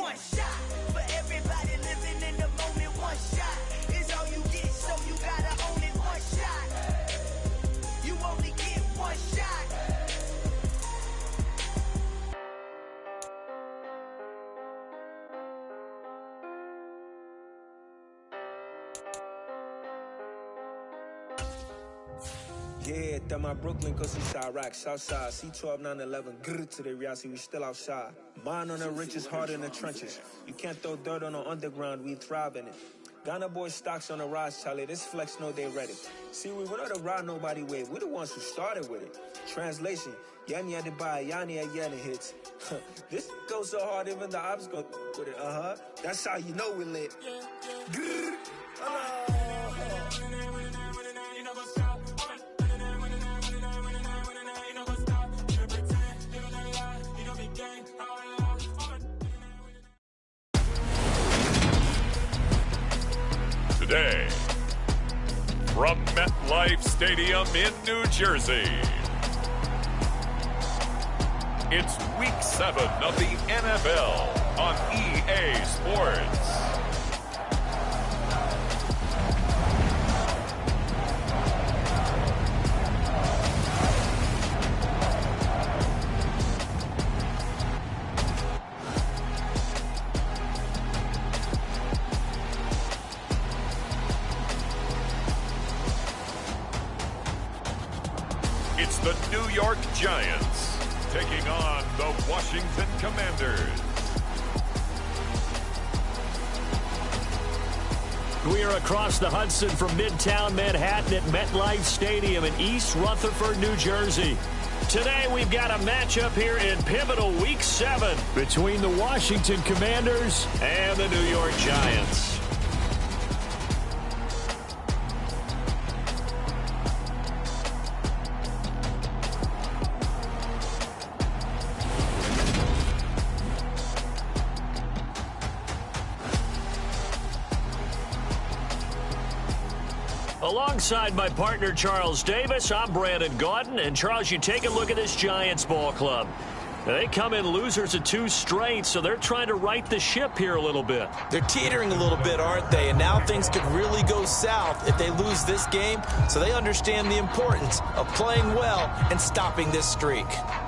one shot. For everybody living in the moment, one shot is all you get, so you gotta own it. One shot. You only get one shot. Yeah, that my Brooklyn, cause Eastside Rock, Southside, C12, 911, grrr to the reality, we still outside. Mine on the riches, hard in the trenches. You can't throw dirt on the underground, we thrive in it. Ghana boys stocks on the rise, Charlie, this flex know they ready. See, we were not the ride nobody with, we the ones who started with it. Translation, Yanni had to buy, Yanni had Yanni hits. This goes so hard, even the ops go with it, That's how you know we lit. Grrr. Today, from MetLife Stadium in New Jersey, it's Week 7 of the NFL on EA Sports. It's the New York Giants taking on the Washington Commanders. We are across the Hudson from Midtown Manhattan at MetLife Stadium in East Rutherford, New Jersey. Today we've got a matchup here in pivotal Week 7 between the Washington Commanders and the New York Giants. Alongside my partner, Charles Davis, I'm Brandon Gordon. And, Charles, you take a look at this Giants ball club. Now, they come in losers of 2 straight, so they're trying to right the ship here a little bit. They're teetering a little bit, aren't they? And now things could really go south if they lose this game, so they understand the importance of playing well and stopping this streak.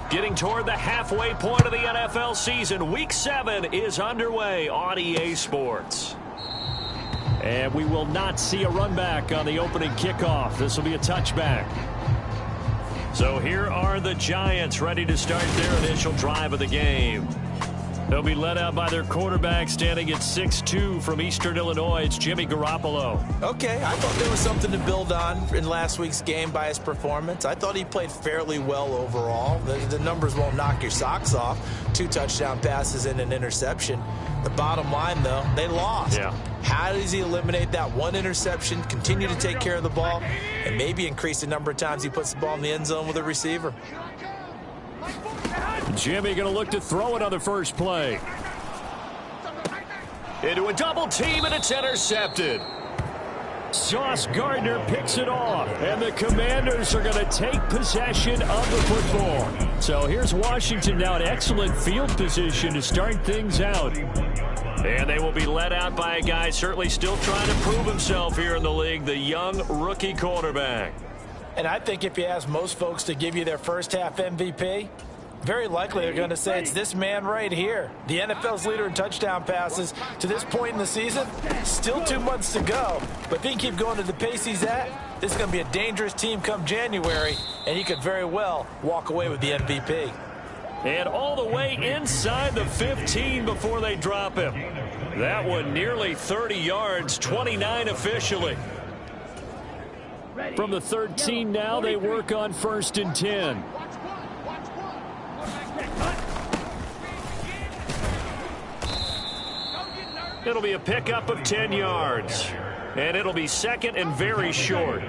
Getting toward the halfway point of the NFL season, Week 7 is underway on EA Sports. And we will not see a run back on the opening kickoff. This will be a touchback. So here are the Giants ready to start their initial drive of the game. They'll be led out by their quarterback standing at 6'2" from Eastern Illinois. It's Jimmy Garoppolo. Okay, I thought there was something to build on in last week's game by his performance. I thought he played fairly well overall. The numbers won't knock your socks off. 2 touchdown passes and an interception. The bottom line, though, they lost. Yeah. How does he eliminate that one interception, continue to take care of the ball, and maybe increase the number of times he puts the ball in the end zone with a receiver? Jimmy going to look to throw it on the first play. Into a double team, and it's intercepted. Sauce Gardner picks it off, and the Commanders are going to take possession of the football. So here's Washington now in excellent field position to start things out. And they will be led out by a guy certainly still trying to prove himself here in the league, the young rookie quarterback. And I think if you ask most folks to give you their first half MVP, very likely they're going to say it's this man right here. The NFL's leader in touchdown passes to this point in the season. Still 2 months to go. But if he can keep going at the pace he's at, this is going to be a dangerous team come January, and he could very well walk away with the MVP. And all the way inside the 15 before they drop him. That one nearly 30 yards, 29 officially. From the 13 now, they work on 1st and 10. It'll be a pickup of 10 yards. And it'll be second and very short.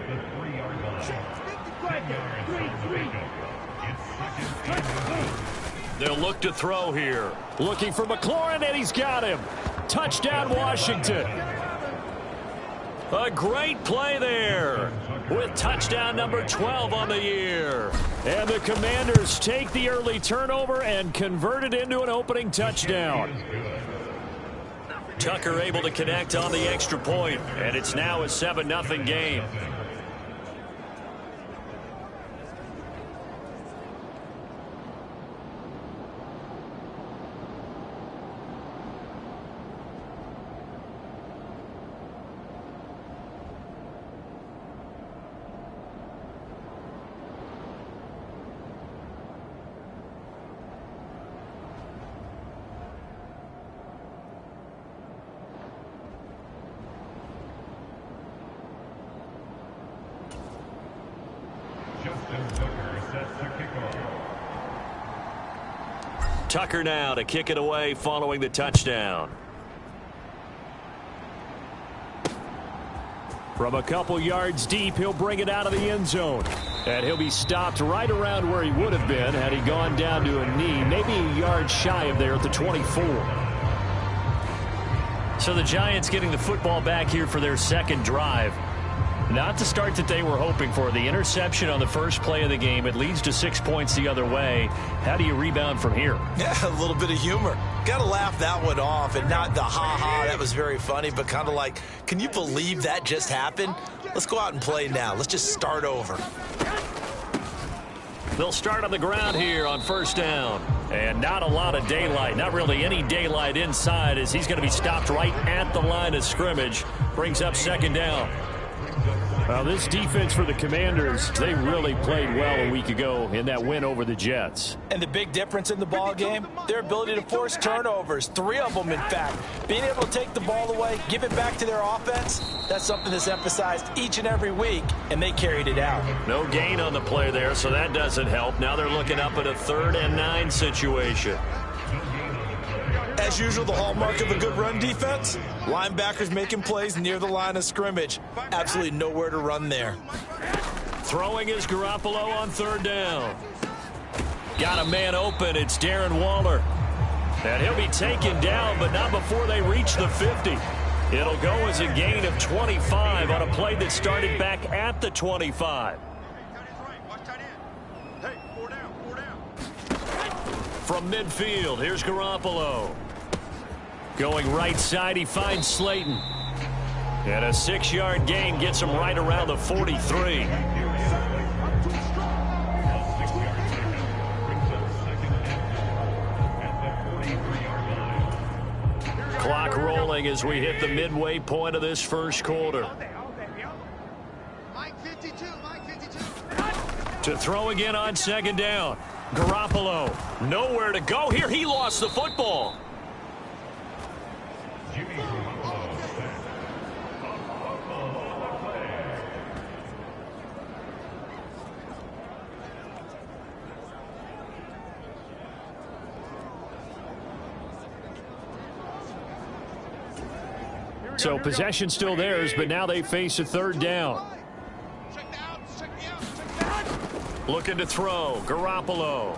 They'll look to throw here. Looking for McLaurin, and he's got him. Touchdown, Washington. A great play there with touchdown number 12 on the year. And the Commanders take the early turnover and convert it into an opening touchdown. Tucker able to connect on the extra point, and it's now a 7-0 game. Tucker now to kick it away following the touchdown. From a couple yards deep, he'll bring it out of the end zone. And he'll be stopped right around where he would have been had he gone down to a knee, maybe a yard shy of there at the 24. So the Giants getting the football back here for their second drive. Not the start that they were hoping for. The interception on the first play of the game. It leads to 6 points the other way. How do you rebound from here? Yeah, a little bit of humor. Got to laugh that one off, and not the ha-ha, that was very funny, but kind of like, can you believe that just happened? Let's go out and play now. Let's just start over. They'll start on the ground here on first down. And not a lot of daylight. Not really any daylight inside as he's going to be stopped right at the line of scrimmage. Brings up second down. Well, this defense for the Commanders, they really played well a week ago in that win over the Jets. And the big difference in the ball game, their ability to force turnovers, 3 of them in fact. Being able to take the ball away, give it back to their offense, that's something that's emphasized each and every week, and they carried it out. No gain on the play there, so that doesn't help. Now they're looking up at a 3rd and 9 situation. As usual, the hallmark of a good run defense, linebackers making plays near the line of scrimmage. Absolutely nowhere to run there. Throwing is Garoppolo on 3rd down. Got a man open. It's Darren Waller. And he'll be taken down, but not before they reach the 50. It'll go as a gain of 25 on a play that started back at the 25. From midfield, here's Garoppolo. Going right side, he finds Slayton. And a 6-yard gain gets him right around the 43. Clock rolling as we hit the midway point of this first quarter. To throw again on second down. Garoppolo, nowhere to go here. He lost the football. So possession still theirs, but now they face a 3rd down. Looking to throw, Garoppolo.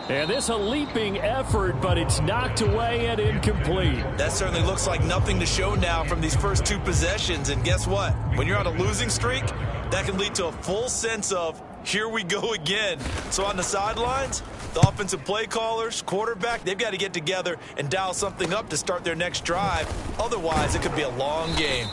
And this a leaping effort, but it's knocked away and incomplete. That certainly looks like nothing to show now from these first 2 possessions. And guess what? When you're on a losing streak, that can lead to a full sense of, here we go again. So on the sidelines, the offensive play callers, quarterback, they've got to get together and dial something up to start their next drive. Otherwise, it could be a long game.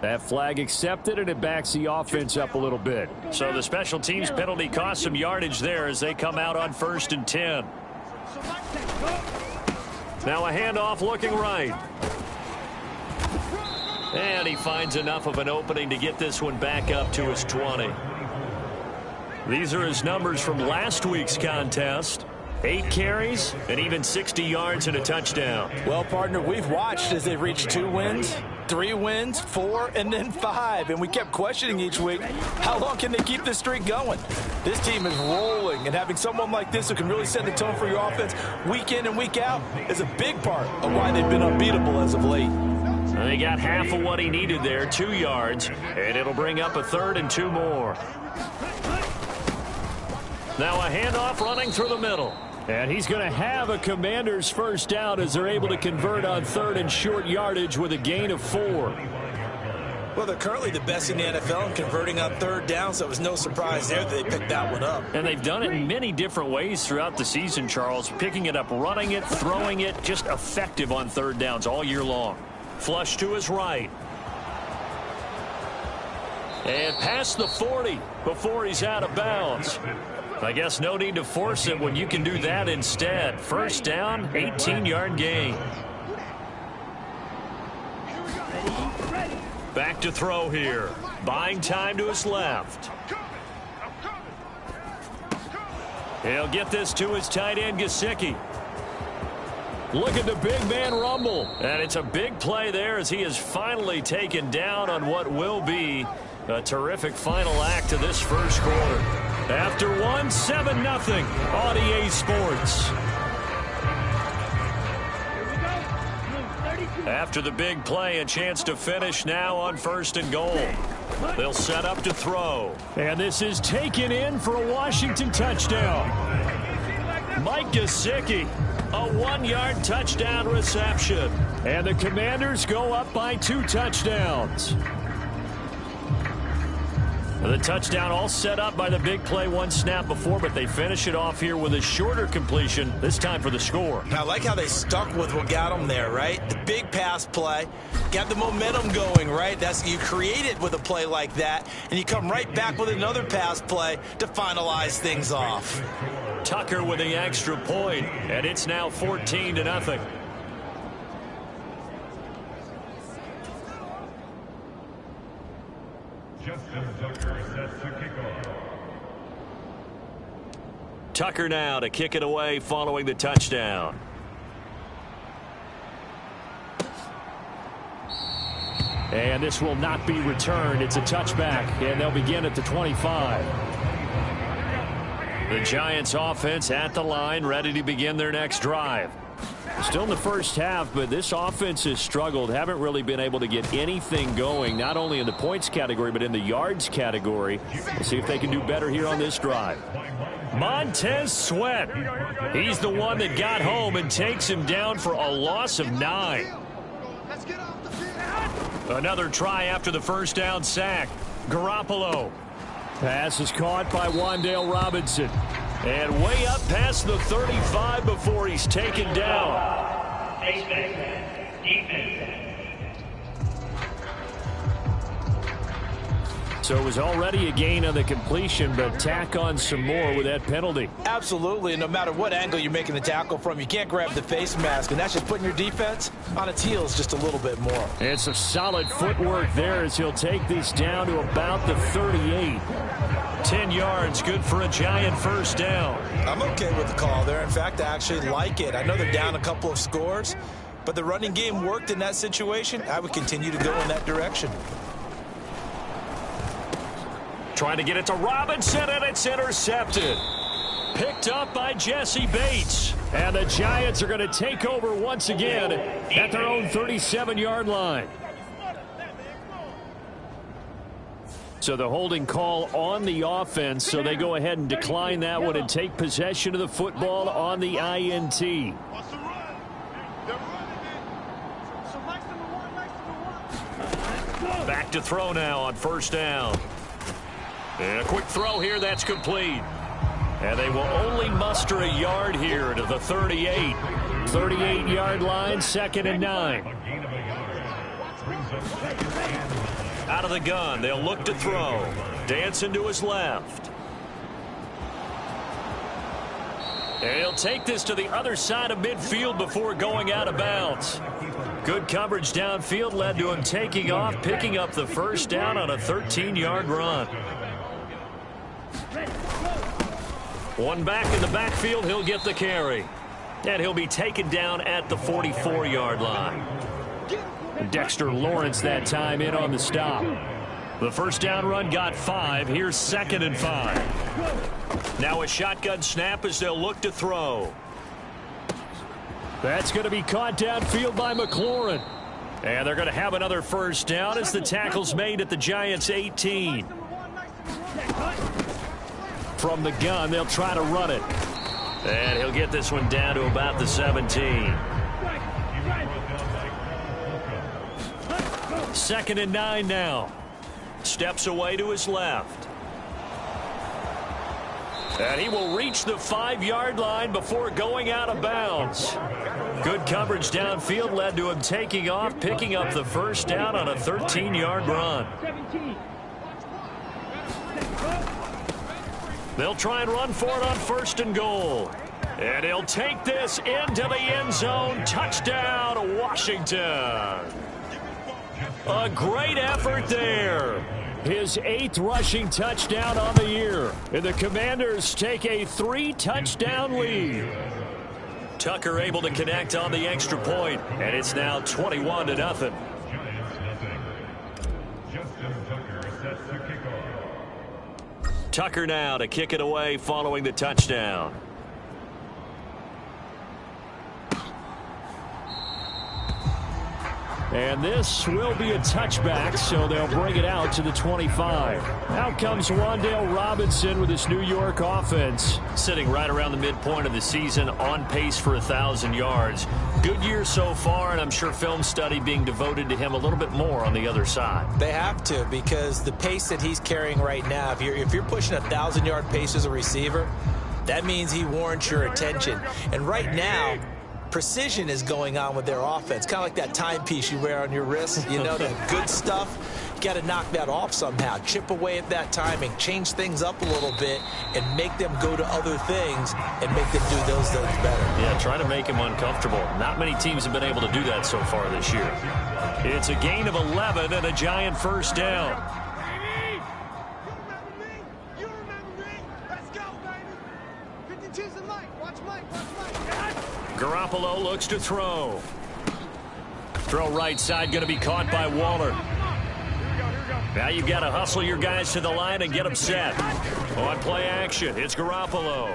That flag accepted, and it backs the offense up a little bit. So the special teams penalty cost some yardage there as they come out on 1st and 10. Now a handoff looking right. And he finds enough of an opening to get this one back up to his 20. These are his numbers from last week's contest. 8 carries and even 60 yards and a touchdown. Well, partner, we've watched as they've reached 2 wins, 3 wins, 4, and then 5. And we kept questioning each week, how long can they keep this streak going? This team is rolling, and having someone like this who can really set the tone for your offense week in and week out is a big part of why they've been unbeatable as of late. They got half of what he needed there, 2 yards, and it'll bring up a 3rd and 2 more. Now a handoff running through the middle. And he's going to have a Commander's first down as they're able to convert on 3rd and short yardage with a gain of 4. Well, they're currently the best in the NFL in converting on third down, so it was no surprise there that they picked that one up. And they've done it in many different ways throughout the season, Charles. Picking it up, running it, throwing it, just effective on third downs all year long. Flush to his right. And past the 40 before he's out of bounds. I guess no need to force it when you can do that instead. First down, 18-yard gain. Back to throw here. Buying time to his left. He'll get this to his tight end, Gesicki. Look at the big man rumble. And it's a big play there as he is finally taken down on what will be a terrific final act of this first quarter. After one, 7-0 on EA Sports. After the big play, a chance to finish now on 1st and goal. They'll set up to throw. And this is taken in for a Washington touchdown. Mike Gesicki, a 1-yard touchdown reception. And the Commanders go up by 2 touchdowns. The touchdown all set up by the big play one snap before, but they finish it off here with a shorter completion, this time for the score. I like how they stuck with what got them there, right? The big pass play, got the momentum going, right? That's you create it with a play like that, and you come right back with another pass play to finalize things off. Tucker with the extra point, and it's now 14-0. Tucker now to kick it away following the touchdown. And this will not be returned. It's a touchback, and they'll begin at the 25. The Giants offense at the line, ready to begin their next drive. Still in the first half, but this offense has struggled. Haven't really been able to get anything going, not only in the points category, but in the yards category. We'll see if they can do better here on this drive. Montez Sweat. He's the one that got home and takes him down for a loss of 9. Another try after the first down sack. Garoppolo. Pass is caught by Wan'Dale Robinson. And way up past the 35 before he's taken down. So it was already a gain on the completion, but tack on some more with that penalty. Absolutely, and no matter what angle you're making the tackle from, you can't grab the face mask, and that's just putting your defense on its heels just a little bit more. It's a solid footwork there as he'll take this down to about the 38. 10 yards, good for a Giant first down. I'm okay with the call there. In fact, I actually like it. I know they're down a couple of scores, but the running game worked in that situation. I would continue to go in that direction. Trying to get it to Robinson, and it's intercepted. Picked up by Jesse Bates. And the Giants are going to take over once again at their own 37-yard line. So the holding call on the offense, so they go ahead and decline that one and take possession of the football on the INT. Back to throw now on first down. And a quick throw here, that's complete. And they will only muster a yard here to the 38. 38-yard line, 2nd and 9. Out of the gun, they'll look to throw. Dancing to his left. And he'll take this to the other side of midfield before going out of bounds. Good coverage downfield led to him taking off, picking up the first down on a 13-yard run. One back in the backfield, he'll get the carry. And he'll be taken down at the 44-yard line. Dexter Lawrence that time in on the stop. The first down run got 5. Here's 2nd and 5. Now a shotgun snap as they'll look to throw. That's going to be caught downfield by McLaurin. And they're going to have another first down as the tackle's made at the Giants' 18. From the gun, they'll try to run it. And he'll get this one down to about the 17. 2nd and 9 now. Steps away to his left. And he will reach the 5-yard line before going out of bounds. Good coverage downfield led to him taking off, picking up the first down on a 13-yard run. They'll try and run for it on 1st and goal. And he'll take this into the end zone. Touchdown, Washington. A great effort there. His 8th rushing touchdown on the year. And the Commanders take a 3-touchdown lead. Tucker able to connect on the extra point, and it's now 21-0. Tucker now to kick it away following the touchdown. And this will be a touchback, so they'll bring it out to the 25. Out comes Wan'Dale Robinson with his New York offense. Sitting right around the midpoint of the season, on pace for 1,000 yards. Good year so far, and I'm sure film study being devoted to him a little bit more on the other side. They have to, because the pace that he's carrying right now, if you're pushing 1,000-yard pace as a receiver, that means he warrants your attention. And right now, precision is going on with their offense. Kind of like that timepiece you wear on your wrist. You know, that good stuff. You got to knock that off somehow. Chip away at that timing. Change things up a little bit and make them go to other things and make them do those things better. Yeah, try to make him uncomfortable. Not many teams have been able to do that so far this year. It's a gain of 11 and a giant first down. You remember me? Let's go, baby. 52's the mic. Watch Mike. Garoppolo looks to throw. Throw right side, going to be caught by Waller. Now you've got to hustle your guys to the line and get them set. On play action, it's Garoppolo.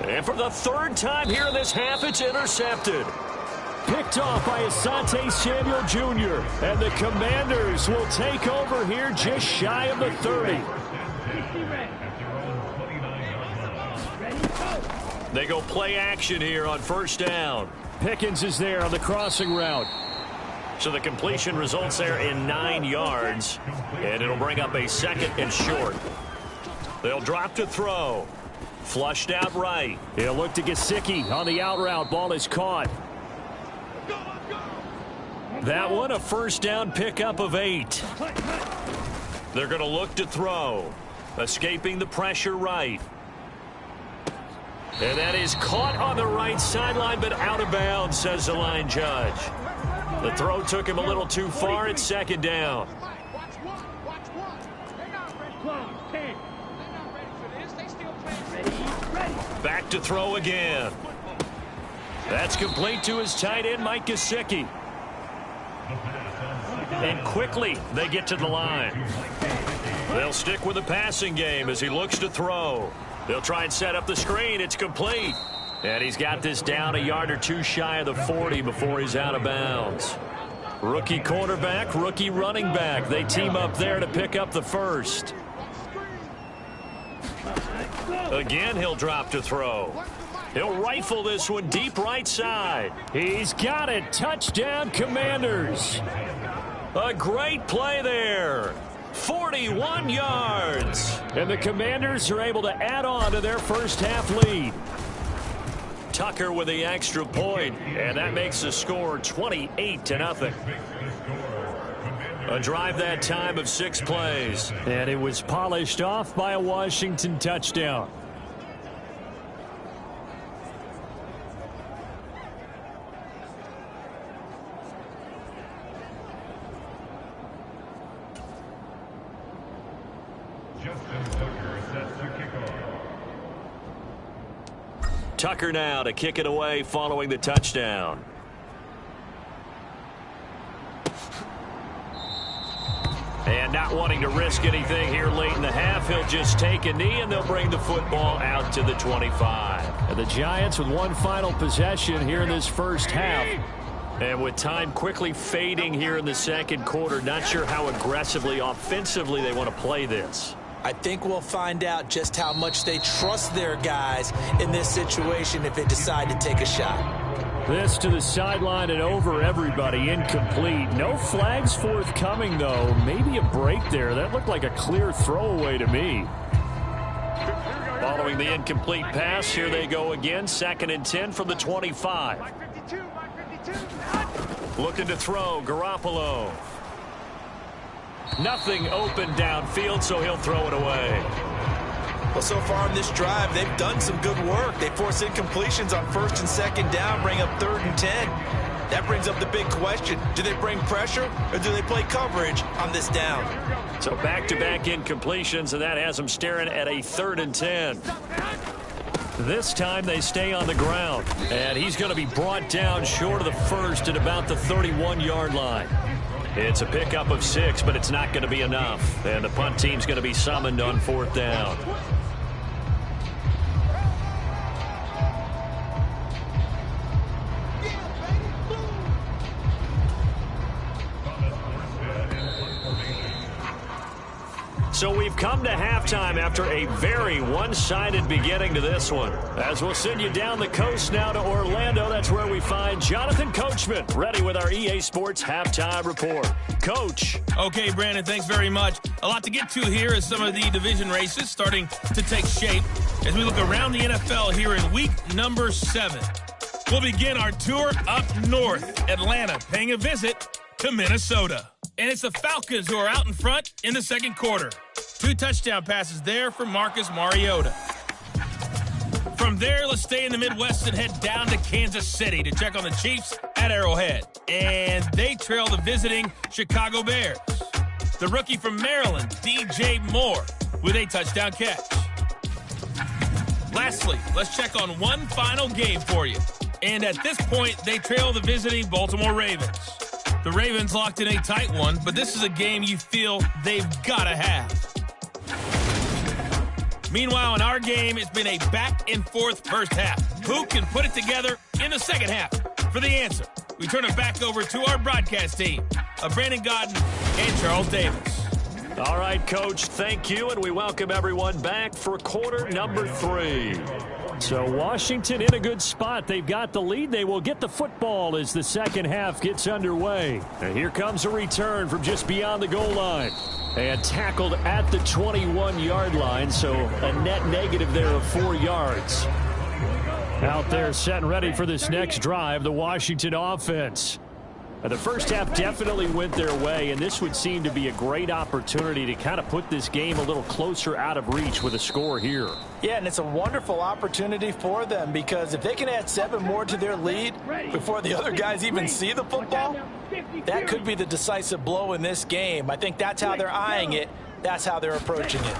And for the 3rd time here in this half, it's intercepted. Picked off by Asante Samuel Jr. And the Commanders will take over here just shy of the 30. They go play action here on 1st down. Pickens is there on the crossing route. So the completion results there in 9 yards. And it'll bring up a 2nd and short. They'll drop to throw. Flushed out right. He'll look to Gesicki on the out route. Ball is caught. That one a 1st down pickup of 8. They're going to look to throw. Escaping the pressure right. And that is caught on the right sideline, but out of bounds, says the line judge. The throw took him a little too far. It's 2nd down. Back to throw again. That's complete to his tight end, Mike Gesicki. And quickly they get to the line. They'll stick with the passing game as he looks to throw. They'll try and set up the screen. It's complete. And he's got this down a yard or two shy of the 40 before he's out of bounds. Rookie quarterback, rookie running back. They team up there to pick up the first. Again, he'll drop to throw. He'll rifle this one deep right side. He's got it. Touchdown, Commanders. A great play there. 41 yards. And the Commanders are able to add on to their first half lead. Tucker with the extra point, and that makes the score 28-0. A drive that time of 6 plays. And it was polished off by a Washington touchdown. Tucker now to kick it away following the touchdown. And not wanting to risk anything here late in the half, he'll just take a knee and they'll bring the football out to the 25. And the Giants with one final possession here in this first half. And with time quickly fading here in the second quarter, not sure how aggressively, offensively they want to play this. I think we'll find out just how much they trust their guys in this situation if they decide to take a shot. This to the sideline and over everybody, incomplete. No flags forthcoming, though. Maybe a break there. That looked like a clear throwaway to me. Following the incomplete pass, here they go again. 2nd and 10 from the 25. Looking to throw, Garoppolo. Nothing open downfield, so he'll throw it away. Well, so far in this drive, they've done some good work. They force incompletions on 1st and 2nd down, bring up 3rd and 10. That brings up the big question. Do they bring pressure or do they play coverage on this down? So back-to-back incompletions, and that has them staring at a 3rd and 10. This time they stay on the ground, and he's going to be brought down short of the first at about the 31-yard line. It's a pickup of 6, but it's not going to be enough, and the punt team's going to be summoned on 4th down. So we've come to halftime after a very one-sided beginning to this one. As we'll send you down the coast now to Orlando, that's where we find Jonathan Coachman, ready with our EA Sports Halftime Report. Coach. Okay, Brandon, thanks very much. A lot to get to here as some of the division races starting to take shape as we look around the NFL here in week number 7. We'll begin our tour up north, Atlanta, paying a visit to Minnesota. And it's the Falcons who are out in front in the 2nd quarter. 2 touchdown passes there for Marcus Mariota. From there, let's stay in the Midwest and head down to Kansas City to check on the Chiefs at Arrowhead. And they trail the visiting Chicago Bears. The rookie from Maryland, DJ Moore, with a touchdown catch. Lastly, let's check on one final game for you. And at this point, they trail the visiting Baltimore Ravens. The Ravens locked in a tight one, but this is a game you feel they've got to have. Meanwhile, in our game, it's been a back-and-forth first half. Who can put it together in the second half? For the answer, we turn it back over to our broadcast team of Brandon Godden and Charles Davis. All right, Coach, thank you, and we welcome everyone back for quarter number 3. So Washington in a good spot. They've got the lead. They will get the football as the second half gets underway. And here comes a return from just beyond the goal line. And tackled at the 21-yard line, so a net negative there of 4 yards. Out there set and ready for this next drive, the Washington offense. The first half definitely went their way, and this would seem to be a great opportunity to kind of put this game a little closer out of reach with a score here. Yeah, and it's a wonderful opportunity for them because if they can add 7 more to their lead before the other guys even see the football, that could be the decisive blow in this game. I think that's how they're eyeing it. That's how they're approaching it.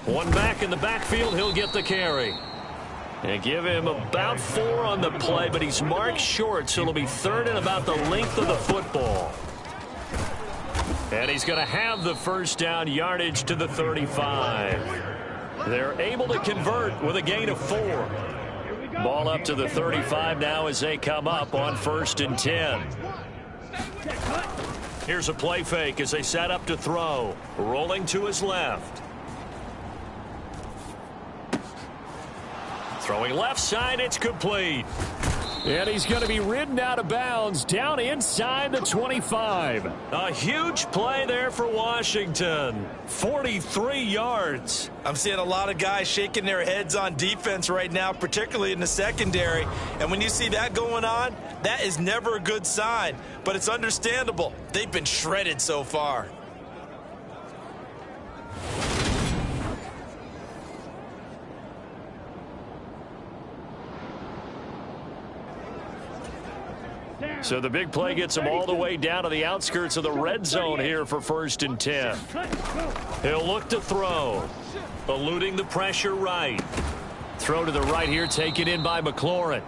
One back in the backfield, he'll get the carry. And give him about 4 on the play, but he's marked short, so it'll be 3rd and about the length of the football. And he's going to have the first down, yardage to the 35. They're able to convert with a gain of 4. Ball up to the 35 now as they come up on 1st and 10. Here's a play fake as they set up to throw. Rolling to his left. Throwing left side, it's complete. And he's going to be ridden out of bounds down inside the 25. A huge play there for Washington. 43 yards. I'm seeing a lot of guys shaking their heads on defense right now, particularly in the secondary. And when you see that going on, that is never a good sign. But it's understandable. They've been shredded so far. So the big play gets him all the way down to the outskirts of the red zone here for 1st and 10. He'll look to throw. Eluding the pressure right. Throw to the right here, taken in by McLaurin.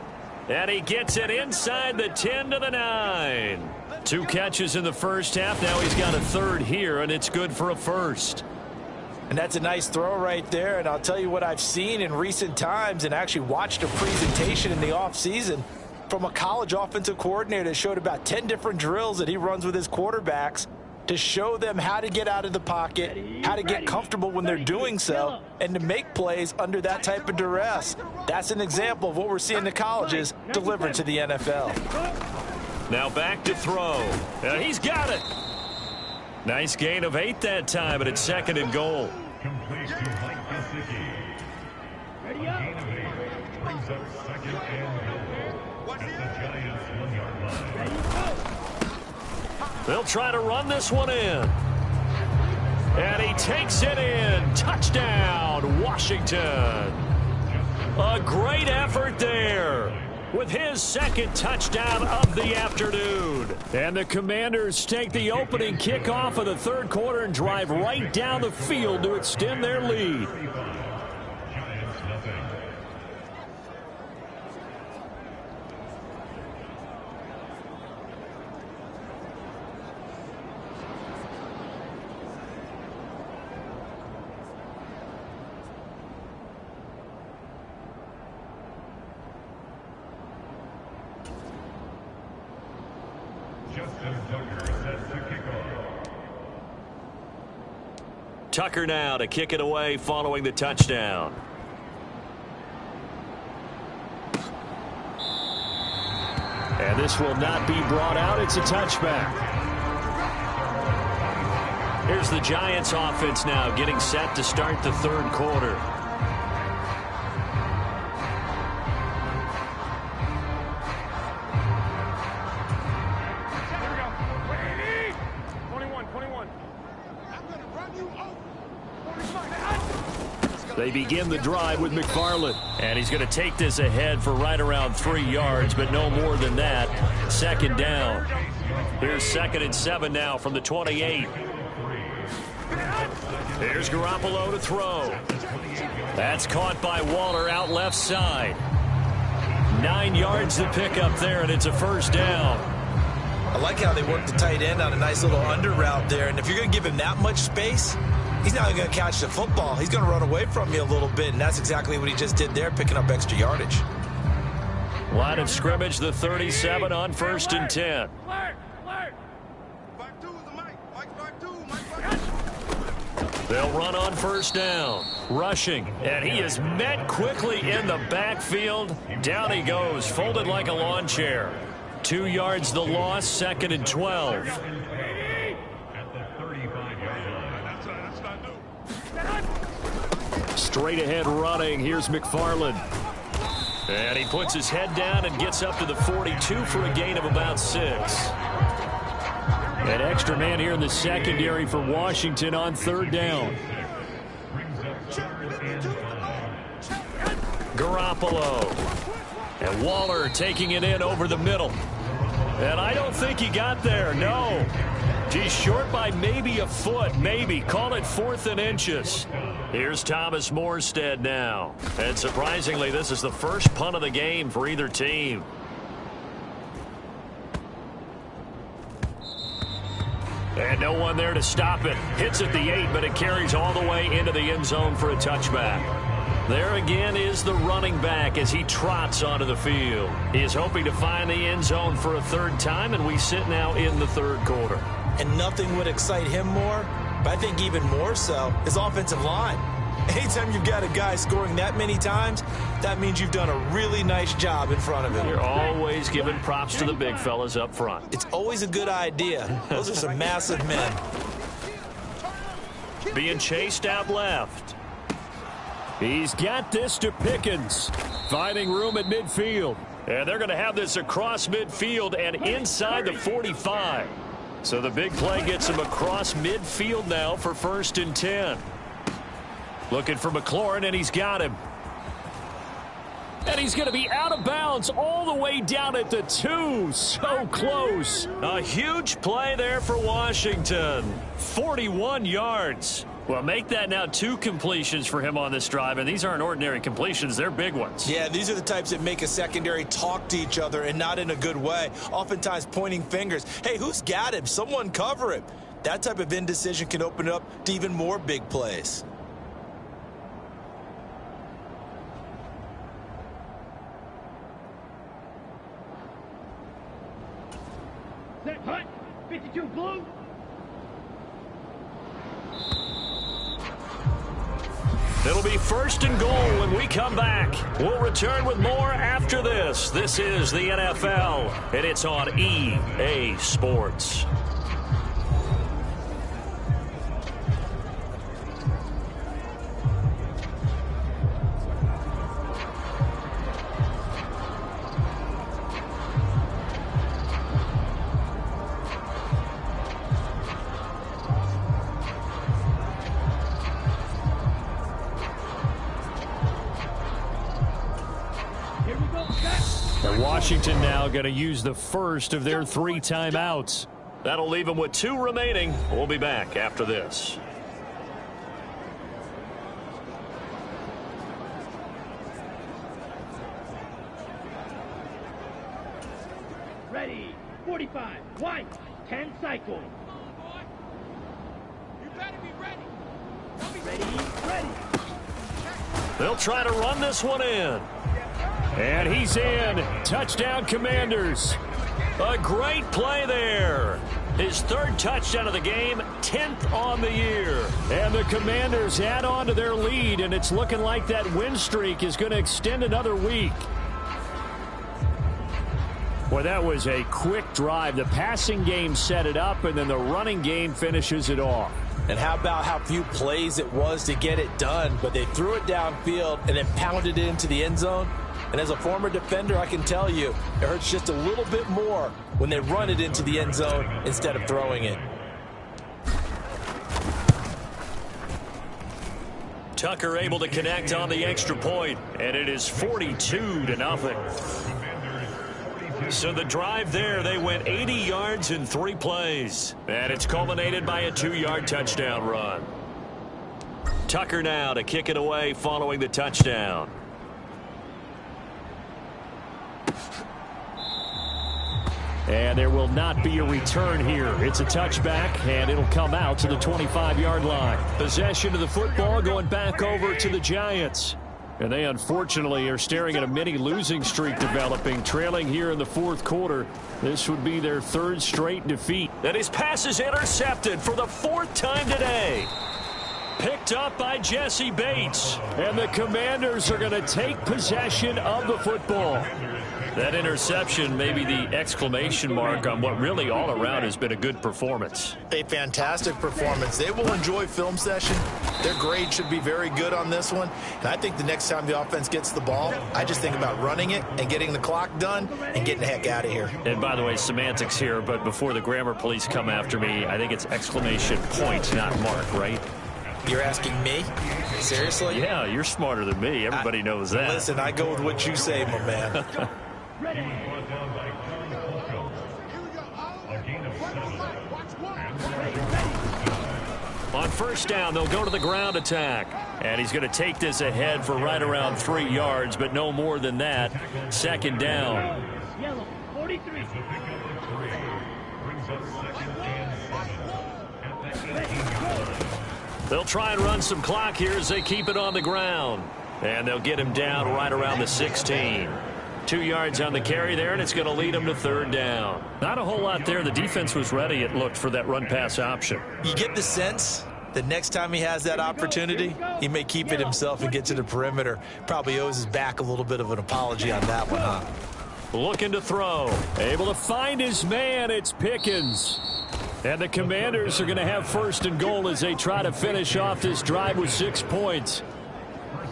And he gets it inside the 10 to the 9. 2 catches in the first half. Now he's got a 3rd here, and it's good for a 1st. And that's a nice throw right there. And I'll tell you what I've seen in recent times and actually watched a presentation in the offseason from a college offensive coordinator that showed about 10 different drills that he runs with his quarterbacks. to show them how to get out of the pocket, how to get comfortable when they're doing so, and to make plays under that type of duress. That's an example of what we're seeing in the colleges delivered to the NFL. Now back to throw. He's got it. Nice gain of 8 that time, and it's 2nd and goal. Complete to Mike Gesicki. Gain of 8 brings up 2nd and goal at the Giants' 1-yard line. They'll try to run this one in. And he takes it in. Touchdown, Washington. A great effort there with his 2nd touchdown of the afternoon. And the Commanders take the opening kickoff of the 3rd quarter and drive right down the field to extend their lead. Giants nothing. Tucker now to kick it away following the touchdown. And this will not be brought out. It's a touchback. Here's the Giants offense now getting set to start the 3rd quarter. They begin the drive with McFarland. And he's going to take this ahead for right around 3 yards, but no more than that. 2nd down. Here's 2nd and 7 now from the 28. Here's Garoppolo to throw. That's caught by Waller out left side. 9 yards to pick up there, and it's a 1st down. I like how they work the tight end on a nice little under route there. And if you're going to give him that much space, he's not going to catch the football. He's going to run away from you a little bit, and that's exactly what he just did there, picking up extra yardage. Line of scrimmage, the 37 on 1st and 10. They'll run on 1st down. Rushing, and he is met quickly in the backfield. Down he goes, folded like a lawn chair. 2 yards the loss, 2nd and 12. Straight ahead running. Here's McFarland. And he puts his head down and gets up to the 42 for a gain of about 6. An extra man here in the secondary for Washington on 3rd down. Garoppolo. And Waller taking it in over the middle. And I don't think he got there, no. He's short by maybe a foot, maybe. Call it 4th and inches. Here's Thomas Morstead now. And surprisingly, this is the first punt of the game for either team. And no one there to stop it. Hits at the 8, but it carries all the way into the end zone for a touchback. There again is the running back as he trots onto the field. He is hoping to find the end zone for a 3rd time, and we sit now in the 3rd quarter. And nothing would excite him more, but I think even more so, his offensive line. Anytime you've got a guy scoring that many times, that means you've done a really nice job in front of him. You're always giving props to the big fellas up front. It's always a good idea. Those are some massive men. Being chased out left. He's got this to Pickens. Finding room at midfield. And they're going to have this across midfield and inside the 45. So the big play gets him across midfield now for 1st and 10. Looking for McLaurin, and he's got him. And he's going to be out of bounds all the way down at the 2. So close. A huge play there for Washington. 41 yards. Well, make that now 2 completions for him on this drive, and these aren't ordinary completions. They're big ones. Yeah, these are the types that make a secondary talk to each other, and not in a good way. Oftentimes pointing fingers. Hey, who's got him? Someone cover him. That type of indecision can open it up to even more big plays. Set, hut, 52 blue. It'll be 1st and goal when we come back. We'll return with more after this. This is the NFL, and it's on EA Sports. And Washington now going to use the first of their 3 timeouts. That'll leave them with 2 remaining. We'll be back after this. Ready, 45, white, 10 cycle. You better be ready. Ready. They'll try to run this one in. And he's in. Touchdown, Commanders. A great play there. His 3rd touchdown of the game, 10th on the year. And the Commanders add on to their lead, and it's looking like that win streak is going to extend another week. Well, that was a quick drive. The passing game set it up, and then the running game finishes it off. And how about how few plays it was to get it done, but they threw it downfield and then pounded it into the end zone. And as a former defender, I can tell you, it hurts just a little bit more when they run it into the end zone instead of throwing it. Tucker able to connect on the extra point, and it is 42-0. So the drive there, they went 80 yards in 3 plays. And it's culminated by a 2-yard touchdown run. Tucker now to kick it away following the touchdown. And there will not be a return here. It's a touchback, and it'll come out to the 25-yard line. Possession of the football going back over to the Giants. And they unfortunately are staring at a mini losing streak developing, trailing here in the 4th quarter. This would be their 3rd straight defeat. And his pass is intercepted for the 4th time today. Picked up by Jesse Bates. And the Commanders are going to take possession of the football. That interception may be the exclamation mark on what really all around has been a good performance. A fantastic performance. They will enjoy film session. Their grade should be very good on this one. And I think the next time the offense gets the ball, I just think about running it and getting the clock done and getting the heck out of here. And by the way, semantics here, but before the grammar police come after me, I think it's exclamation point, not mark, right? You're asking me? Seriously? Yeah, you're smarter than me. Everybody knows that. Listen, I go with what you say, my man. On 1st down, they'll go to the ground attack. And he's going to take this ahead for right around 3 yards, but no more than that. 2nd down. Yellow, 43. They'll try and run some clock here as they keep it on the ground. And they'll get him down right around the 16. 2 yards on the carry there, and it's going to lead them to 3rd down. Not a whole lot there. The defense was ready, it looked, for that run-pass option. You get the sense that next time he has that opportunity, he may keep it himself and get to the perimeter. Probably owes his back a little bit of an apology on that one, huh? Looking to throw. Able to find his man. It's Pickens. And the Commanders are going to have 1st and goal as they try to finish off this drive with 6 points.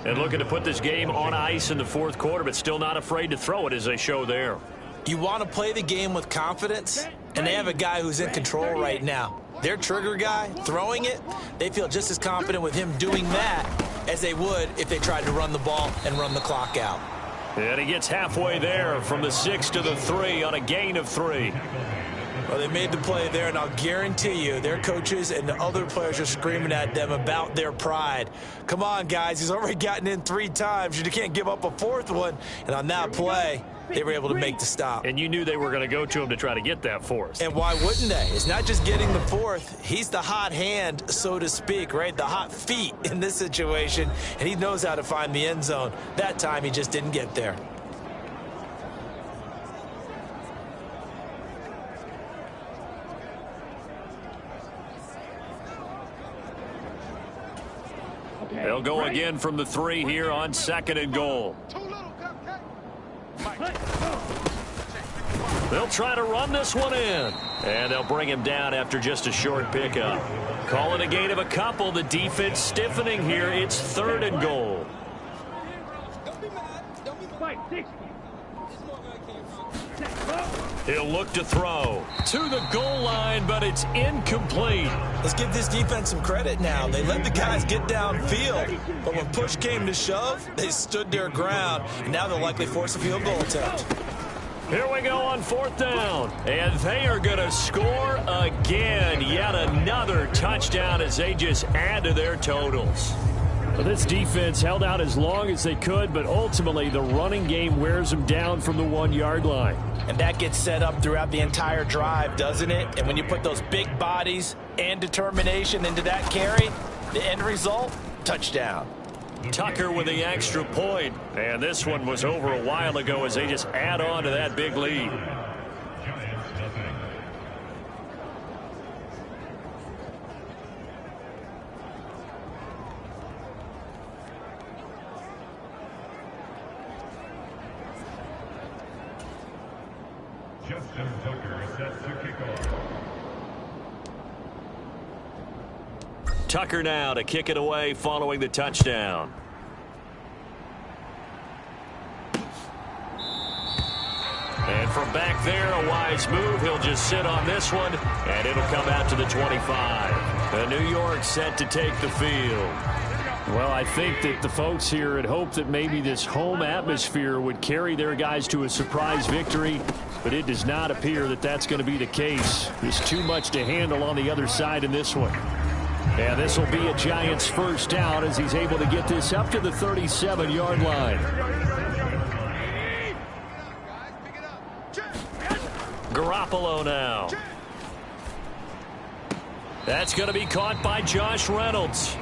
And looking to put this game on ice in the 4th quarter, but still not afraid to throw it as they show there. You want to play the game with confidence, and they have a guy who's in control right now. Their trigger guy, throwing it, they feel just as confident with him doing that as they would if they tried to run the ball and run the clock out. And he gets halfway there from the 6 to the 3 on a gain of 3. Well, they made the play there, and I'll guarantee you their coaches and the other players are screaming at them about their pride. Come on, guys. He's already gotten in 3 times. You can't give up a 4th one. And on that play, they were able to make the stop. And you knew they were going to go to him to try to get that 4th. And why wouldn't they? It's not just getting the 4th. He's the hot hand, so to speak, right? The hot feet in this situation. And he knows how to find the end zone. That time, he just didn't get there. They'll go again from the 3 here on 2nd and goal. They'll try to run this one in. And they'll bring him down after just a short pickup. Calling a gain of a couple. The defense stiffening here. It's 3rd and goal. He'll look to throw to the goal line, but it's incomplete. Let's give this defense some credit now. They let the guys get downfield, but when push came to shove, they stood their ground, and now they'll likely force a field goal attempt. Here we go on 4th down, and they are going to score again. Yet another touchdown as they just add to their totals. Well, this defense held out as long as they could, but ultimately the running game wears them down from the 1-yard line. And that gets set up throughout the entire drive, doesn't it? And when you put those big bodies and determination into that carry, the end result, touchdown. Tucker with the extra point. And this one was over a while ago as they just add on to that big lead. Justin Tucker set to kick off. Tucker now to kick it away following the touchdown. And from back there, a wise move. He'll just sit on this one, and it'll come out to the 25. The New York set to take the field. Well, I think that the folks here had hoped that maybe this home atmosphere would carry their guys to a surprise victory, but it does not appear that that's going to be the case. There's too much to handle on the other side in this one. And this will be a Giants first down as he's able to get this up to the 37-yard line. Garoppolo now. That's going to be caught by Josh Reynolds.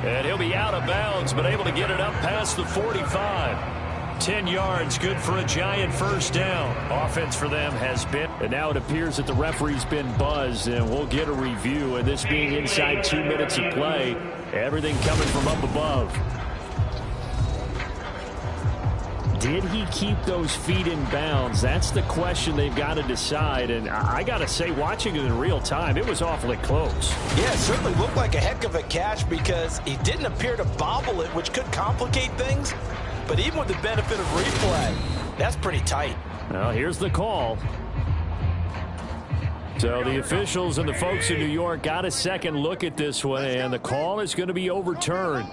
And he'll be out of bounds, but able to get it up past the 45. 10 yards, good for a Giant first down. Offense for them has been. And now it appears that the referee's been buzzed, and we'll get a review. And this being inside 2 minutes of play, everything coming from up above. Did he keep those feet in bounds? That's the question they've got to decide. And I got to say, watching it in real time, it was awfully close. Yeah, it certainly looked like a heck of a catch because he didn't appear to bobble it, which could complicate things. But even with the benefit of replay, that's pretty tight. Well, here's the call. So the officials and the folks in New York got a second look at this one, and the call is going to be overturned.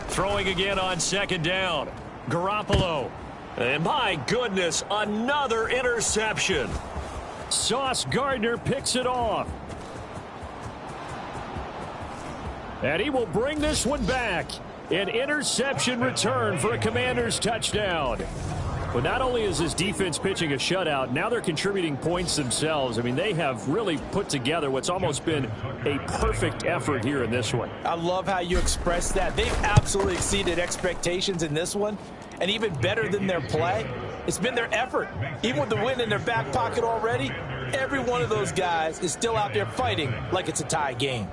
Throwing again on second down. Garoppolo. And my goodness, another interception. Sauce Gardner picks it off. And he will bring this one back. An interception return for a Commanders touchdown. But not only is this defense pitching a shutout, now they're contributing points themselves. I mean, they have really put together what's almost been a perfect effort here in this one. I love how you express that. They've absolutely exceeded expectations in this one. And even better than their play, it's been their effort. Even with the win in their back pocket already, every one of those guys is still out there fighting like it's a tie game.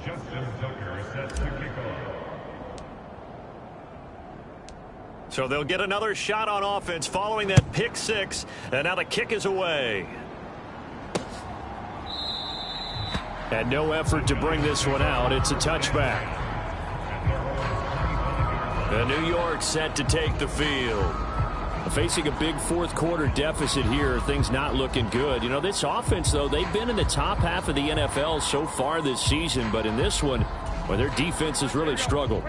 Justin Tucker set to kick off. So they'll get another shot on offense following that pick six. And now the kick is away. And no effort to bring this one out. It's a touchback. The New York set to take the field. Facing a big fourth quarter deficit here, things not looking good. You know, this offense, though, they've been in the top half of the NFL so far this season, but in this one, well, their defense has really struggled.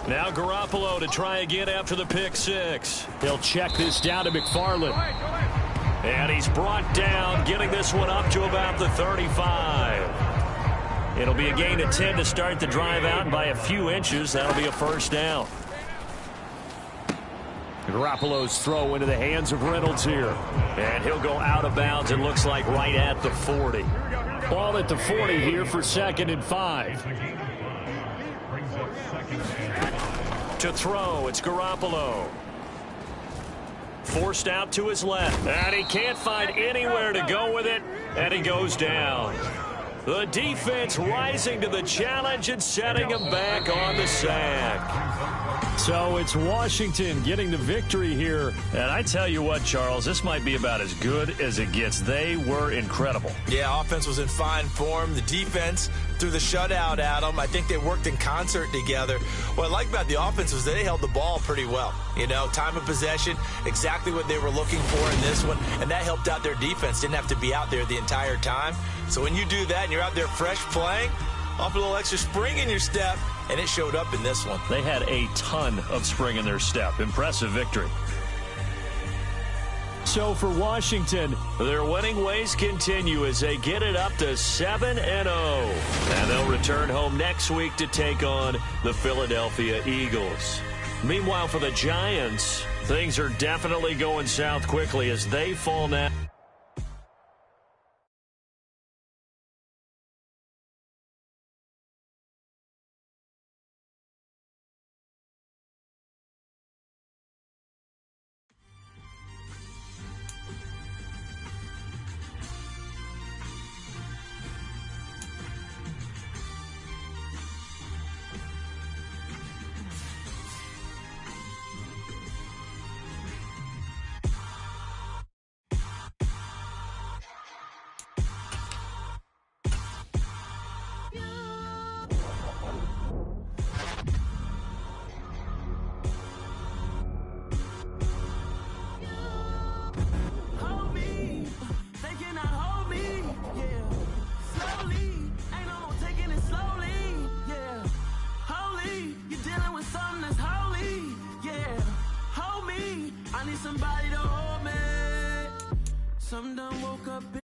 Now Garoppolo to try again after the pick six. He'll check this down to McFarland. And he's brought down, getting this one up to about the 35. It'll be a gain of 10 to start the drive out, and by a few inches, that'll be a first down. Garoppolo's throw into the hands of Reynolds here. And he'll go out of bounds, it looks like right at the 40. Ball at the 40 here for 2nd and 5. Brings up second and 5. To throw, it's Garoppolo. Forced out to his left, and he can't find anywhere to go with it, and he goes down. The defense rising to the challenge and setting him back on the sack. So it's Washington getting the victory here. And I tell you what, Charles, this might be about as good as it gets. They were incredible. Yeah, offense was in fine form. The defense threw the shutout at them. I think they worked in concert together. What I like about the offense was they held the ball pretty well. You know, time of possession, exactly what they were looking for in this one, and that helped out their defense. Didn't have to be out there the entire time. So when you do that and you're out there fresh playing, off a little extra spring in your step, and it showed up in this one. They had a ton of spring in their step. Impressive victory. So for Washington, their winning ways continue as they get it up to 7-0. And they'll return home next week to take on the Philadelphia Eagles. Meanwhile, for the Giants, things are definitely going south quickly as they fall now. Somebody to hold me. Some done woke up.